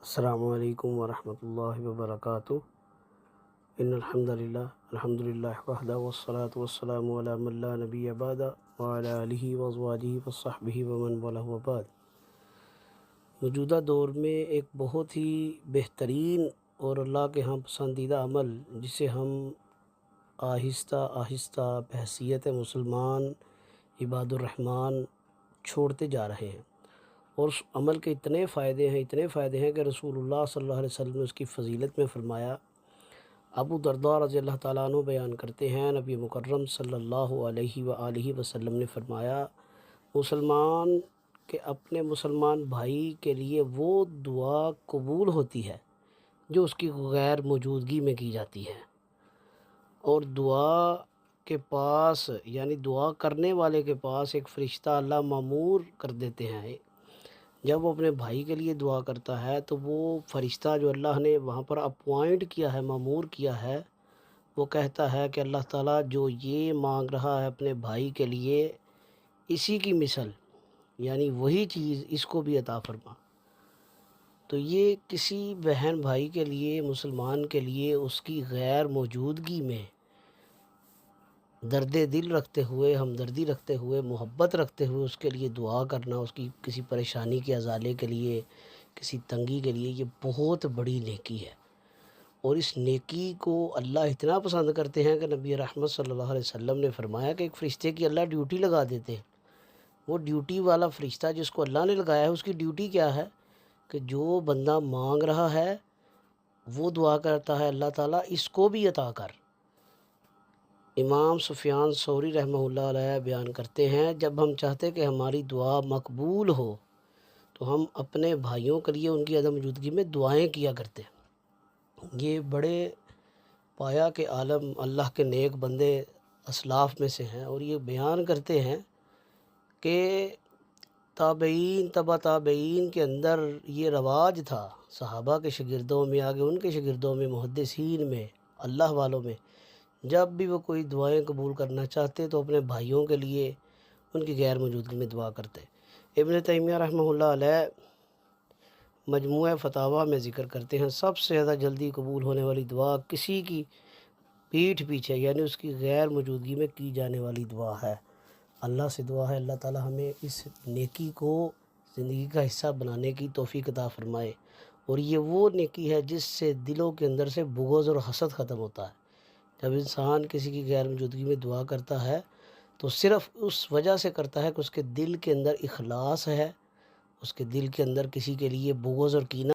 السلام علیکم ورحمۃ اللہ وبرکاتہ۔ ان الحمدللہ وحدہ والصلاة والسلام علی من لا نبی بعد وعلی آلہ وازواجہ وصحبہ ومن والہ وبعد۔ موجودہ دور میں ایک بہت ہی بہترین اور اللہ کے ہاں پسندیدہ عمل جسے ہم آہستہ آہستہ بحیثیت مسلمان عباد الرحمن چھوڑتے جا رہے ہیں، اور اس عمل کے اتنے فائدے ہیں کہ رسول اللہ صلی اللہ علیہ وسلم نے اس کی فضیلت میں فرمایا۔ ابو درداء رضی اللہ تعالیٰ عنہ بیان کرتے ہیں، نبی مکرم صلی اللہ علیہ وآلہ وسلم نے فرمایا، مسلمان کے اپنے مسلمان بھائی کے لیے وہ دعا قبول ہوتی ہے جو اس کی غیر موجودگی میں کی جاتی ہے، اور دعا کے پاس یعنی دعا کرنے والے کے پاس ایک فرشتہ اللہ مامور کر دیتے ہیں۔ جب وہ اپنے بھائی کے لیے دعا کرتا ہے تو وہ فرشتہ جو اللہ نے وہاں پر اپوائنٹ کیا ہے، مامور کیا ہے، وہ کہتا ہے کہ اللہ تعالیٰ جو یہ مانگ رہا ہے اپنے بھائی کے لیے، اسی کی مثل یعنی وہی چیز اس کو بھی عطا فرما۔ تو یہ کسی بہن بھائی کے لیے، مسلمان کے لیے اس کی غیر موجودگی میں درد دل رکھتے ہوئے، ہمدردی رکھتے ہوئے، محبت رکھتے ہوئے اس کے لیے دعا کرنا، اس کی کسی پریشانی کے ازالے کے لیے، کسی تنگی کے لیے، یہ بہت بڑی نیکی ہے۔ اور اس نیکی کو اللہ اتنا پسند کرتے ہیں کہ نبی رحمت صلی اللہ علیہ وسلم نے فرمایا کہ ایک فرشتے کی اللہ ڈیوٹی لگا دیتے ہیں۔ وہ ڈیوٹی والا فرشتہ جس کو اللہ نے لگایا ہے، اس کی ڈیوٹی کیا ہے کہ جو بندہ مانگ رہا ہے وہ دعا کرتا ہے، اللہ تعالیٰ اس کو بھی عطا کر۔ امام سفیان ثوری رحمہ اللہ علیہ بیان کرتے ہیں، جب ہم چاہتے کہ ہماری دعا مقبول ہو تو ہم اپنے بھائیوں کے لیے ان کی عدم موجودگی میں دعائیں کیا کرتے ہیں۔ یہ بڑے پایا کے عالم اللہ کے نیک بندے اسلاف میں سے ہیں، اور یہ بیان کرتے ہیں کہ تابعین، تبع تابعین کے اندر یہ رواج تھا، صحابہ کے شاگردوں میں، آگے ان کے شاگردوں میں، محدثین میں، اللہ والوں میں، جب بھی وہ کوئی دعائیں قبول کرنا چاہتے تو اپنے بھائیوں کے لیے ان کی غیر موجودگی میں دعا کرتے۔ ابن تیمیہ رحمہ اللہ علیہ مجموعہ فتاویٰ میں ذکر کرتے ہیں، سب سے زیادہ جلدی قبول ہونے والی دعا کسی کی پیٹھ پیچھے یعنی اس کی غیر موجودگی میں کی جانے والی دعا ہے۔ اللہ سے دعا ہے اللہ تعالیٰ ہمیں اس نیکی کو زندگی کا حصہ بنانے کی توفیق عطا فرمائے، اور یہ وہ نیکی ہے جس سے دلوں کے اندر سے بغض اور حسد ختم ہوتا ہے۔ جب انسان کسی کی غیر موجودگی میں دعا کرتا ہے تو صرف اس وجہ سے کرتا ہے کہ اس کے دل کے اندر اخلاص ہے، اس کے دل کے اندر کسی کے لیے بغض اور کینہ